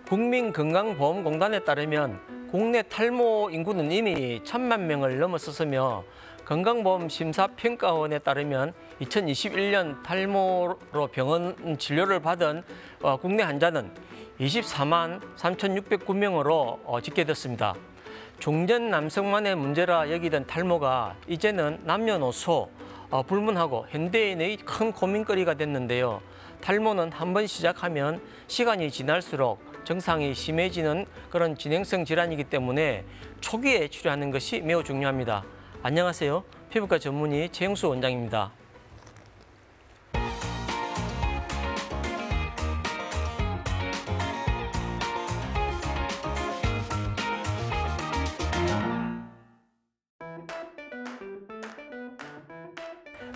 국민건강보험공단에 따르면 국내 탈모 인구는 이미 1,000만 명을 넘어섰으며 건강보험심사평가원에 따르면 2021년 탈모로 병원 진료를 받은 국내 환자는 24만 3,609명으로 집계됐습니다. 중년 남성만의 문제라 여기던 탈모가 이제는 남녀노소 불문하고 현대인의 큰 고민거리가 됐는데요. 탈모는 한번 시작하면 시간이 지날수록 증상이 심해지는 그런 진행성 질환이기 때문에 초기에 치료하는 것이 매우 중요합니다. 안녕하세요. 피부과 전문의 최영수 원장입니다.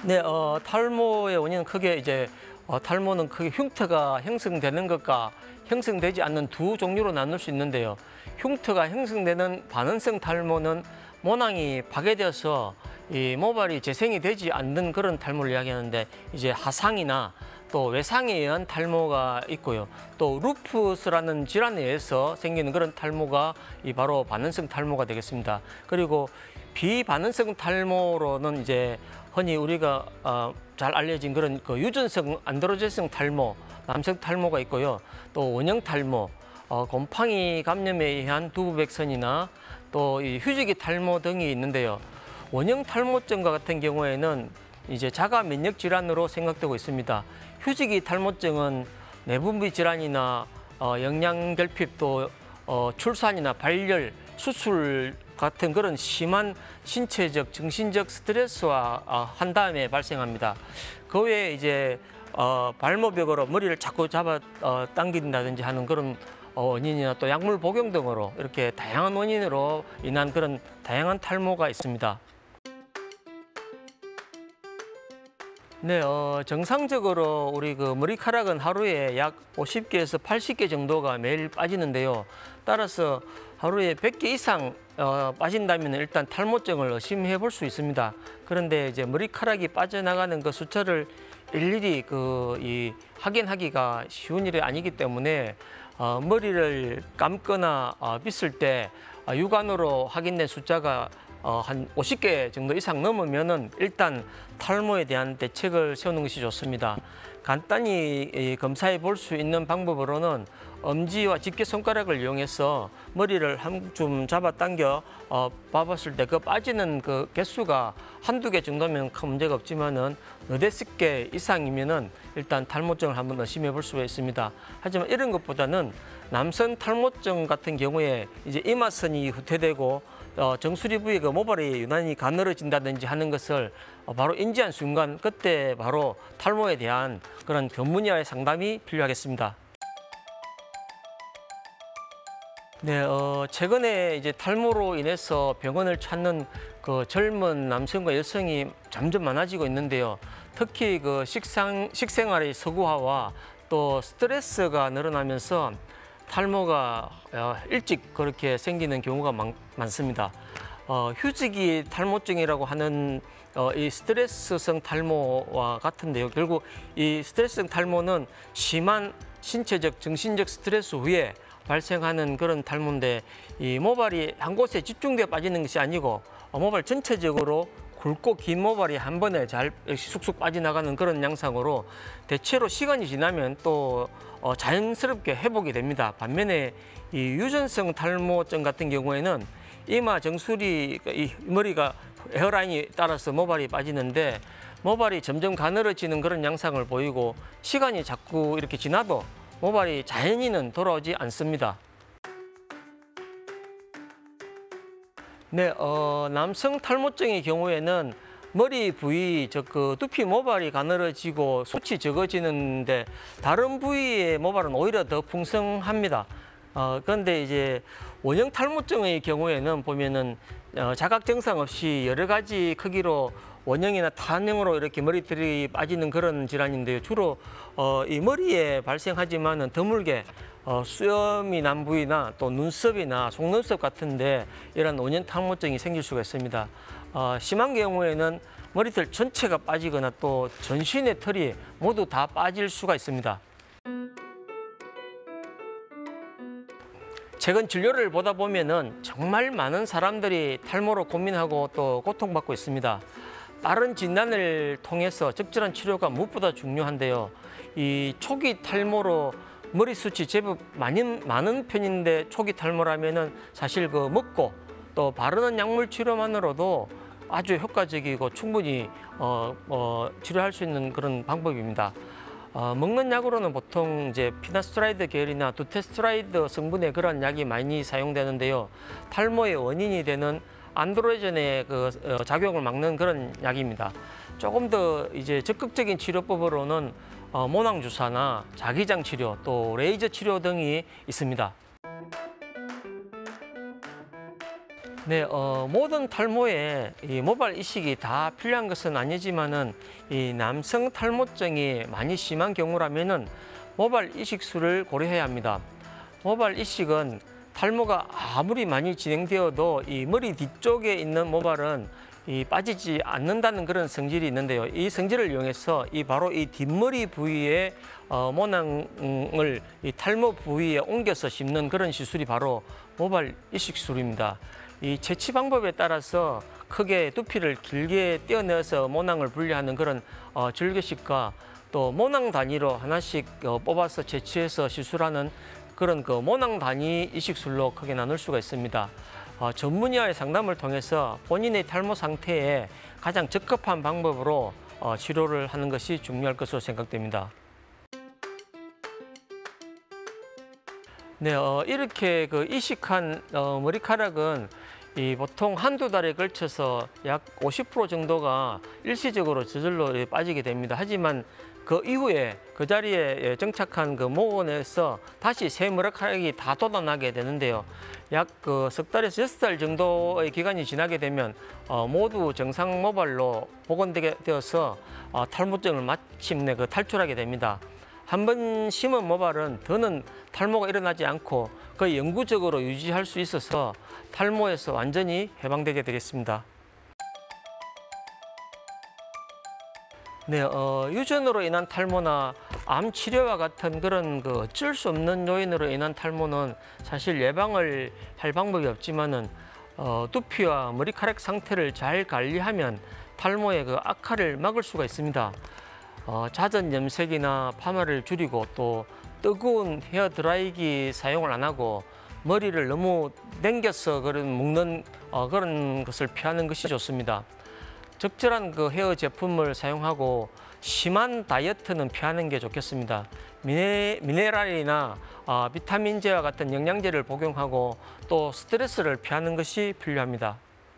네, 탈모의 원인은 크게 탈모는 크게 흉터가 형성되는 것과 형성되지 않는 두 종류로 나눌 수 있는데요. 흉터가 형성되는 반응성 탈모는 모낭이 파괴되어서 이 모발이 재생이 되지 않는 그런 탈모를 이야기하는데, 이제 하상이나 또 외상에 의한 탈모가 있고요. 또 루푸스라는 질환에 의해서 생기는 그런 탈모가 바로 반응성 탈모가 되겠습니다. 그리고 비반응성 탈모로는 이제 흔히 우리가 잘 알려진 그런 유전성 안드로젠성 탈모, 남성 탈모가 있고요. 또 원형 탈모, 곰팡이 감염에 의한 두부백선이나 또 이 휴지기 탈모 등이 있는데요. 원형 탈모증과 같은 경우에는 이제 자가 면역 질환으로 생각되고 있습니다. 휴지기 탈모증은 내분비 질환이나 영양결핍, 또 출산이나 발열, 수술 같은 그런 심한 신체적, 정신적 스트레스와 한 다음에 발생합니다. 그 외에 이제 발모벽으로 머리를 자꾸 잡아 당긴다든지 하는 그런 원인이나 또 약물 복용 등으로 이렇게 다양한 원인으로 인한 그런 다양한 탈모가 있습니다. 네, 정상적으로 우리 머리카락은 하루에 약 50개에서 80개 정도가 매일 빠지는데요. 따라서 하루에 100개 이상 빠진다면 일단 탈모증을 의심해 볼 수 있습니다. 그런데 이제 머리카락이 빠져나가는 그 숫자를 일일이 확인하기가 쉬운 일이 아니기 때문에 머리를 감거나 빗을 때 육안으로 확인된 숫자가 한 50개 정도 이상 넘으면은 일단 탈모에 대한 대책을 세우는 것이 좋습니다. 간단히 검사해 볼 수 있는 방법으로는 엄지와 집게손가락을 이용해서 머리를 한 줌 잡아당겨 봐봤을 때 그 빠지는 그 개수가 한두 개 정도면 큰 문제가 없지만은 너댓 개 이상이면은 일단 탈모증을 한번 의심해 볼 수가 있습니다. 하지만 이런 것보다는 남성 탈모증 같은 경우에 이제 이마선이 후퇴되고 정수리 부위 모발이 유난히 가늘어진다든지 하는 것을 바로 인지한 순간, 그때 바로 탈모에 대한 그런 전문의와의 상담이 필요하겠습니다. 네, 최근에 이제 탈모로 인해서 병원을 찾는 젊은 남성과 여성이 점점 많아지고 있는데요. 특히 식생활의 서구화와 또 스트레스가 늘어나면서 탈모가 일찍 그렇게 생기는 경우가 많습니다. 휴지기 탈모증이라고 하는 이 스트레스성 탈모와 같은데요. 결국 이 스트레스성 탈모는 심한 신체적, 정신적 스트레스 후에 발생하는 그런 탈모인데, 이 모발이 한 곳에 집중되어 빠지는 것이 아니고 모발 전체적으로 굵고 긴 모발이 한 번에 잘 쑥쑥 빠져나가는 그런 양상으로 대체로 시간이 지나면 또 자연스럽게 회복이 됩니다. 반면에 이 유전성 탈모증 같은 경우에는 이마 정수리, 이 머리가 헤어라인이 따라서 모발이 빠지는데 모발이 점점 가늘어지는 그런 양상을 보이고 시간이 자꾸 이렇게 지나도 모발이 자연히는 돌아오지 않습니다. 네, 남성 탈모증의 경우에는 머리 부위, 즉 두피 모발이 가늘어지고 숱이 적어지는데 다른 부위의 모발은 오히려 더 풍성합니다. 그런데 이제 원형 탈모증의 경우에는 보면은 자각 증상 없이 여러 가지 크기로 원형이나 타원형으로 이렇게 머리털이 빠지는 그런 질환인데요. 주로 이 머리에 발생하지만은 드물게 수염이 난 부위나 또 눈썹이나 속눈썹 같은데 이런 원형 탈모증이 생길 수가 있습니다. 심한 경우에는 머리털 전체가 빠지거나 또 전신의 털이 모두 다 빠질 수가 있습니다. 최근 진료를 보다 보면은 정말 많은 사람들이 탈모로 고민하고 또 고통받고 있습니다. 빠른 진단을 통해서 적절한 치료가 무엇보다 중요한데요. 이 초기 탈모로 머리숱이 제법 많은 편인데 초기 탈모라면은 사실 그 먹고 또 바르는 약물 치료만으로도 아주 효과적이고 충분히 치료할 수 있는 그런 방법입니다. 먹는 약으로는 보통 이제 피나스트라이드 계열이나 두테스트라이드 성분의 그런 약이 많이 사용되는데요. 탈모의 원인이 되는 안드로겐의 작용을 막는 그런 약입니다. 조금 더 이제 적극적인 치료법으로는 모낭 주사나 자기장 치료, 또 레이저 치료 등이 있습니다. 네, 모든 탈모에 이 모발 이식이 다 필요한 것은 아니지만은 이 남성 탈모증이 많이 심한 경우라면은 모발 이식술을 고려해야 합니다. 모발 이식은 탈모가 아무리 많이 진행되어도 이 머리 뒤쪽에 있는 모발은 빠지지 않는다는 그런 성질이 있는데요. 이 성질을 이용해서 바로 이 뒷머리 부위에 모낭을 이 탈모 부위에 옮겨서 심는 그런 시술이 바로 모발 이식술입니다. 이 채취 방법에 따라서 크게 두피를 길게 떼어내서 모낭을 분리하는 그런 절개식과 또 모낭 단위로 하나씩 뽑아서 채취해서 시술하는 그런 모낭 단위 이식술로 크게 나눌 수가 있습니다. 전문의와의 상담을 통해서 본인의 탈모 상태에 가장 적합한 방법으로 치료를 하는 것이 중요할 것으로 생각됩니다. 네, 이렇게 이식한 머리카락은 보통 한두 달에 걸쳐서 약 50% 정도가 일시적으로 저절로 빠지게 됩니다. 하지만 그 이후에 그 자리에 정착한 모근에서 다시 새 머리카락이 다 돋아나게 되는데요. 약 석 달에서 6달 정도의 기간이 지나게 되면 모두 정상 모발로 복원되게 되어서 탈모증을 마침내 탈출하게 됩니다. 한 번 심은 모발은 더는 탈모가 일어나지 않고 거의 영구적으로 유지할 수 있어서 탈모에서 완전히 해방되게 되겠습니다. 네, 유전으로 인한 탈모나 암 치료와 같은 그런 어쩔 수 없는 요인으로 인한 탈모는 사실 예방을 할 방법이 없지만은 두피와 머리카락 상태를 잘 관리하면 탈모의 악화를 막을 수가 있습니다. 잦은 염색이나 파마를 줄이고 또 뜨거운 헤어 드라이기 사용을 안 하고 머리를 너무 당겨서 묶는 그런 것을 피하는 것이 좋습니다. 적절한 헤어 제품을 사용하고 심한 다이어트는 피하는 게 좋겠습니다. 미네랄이나 비타민제와 같은 영양제를 복용하고 또 스트레스를 피하는 것이 필요합니다.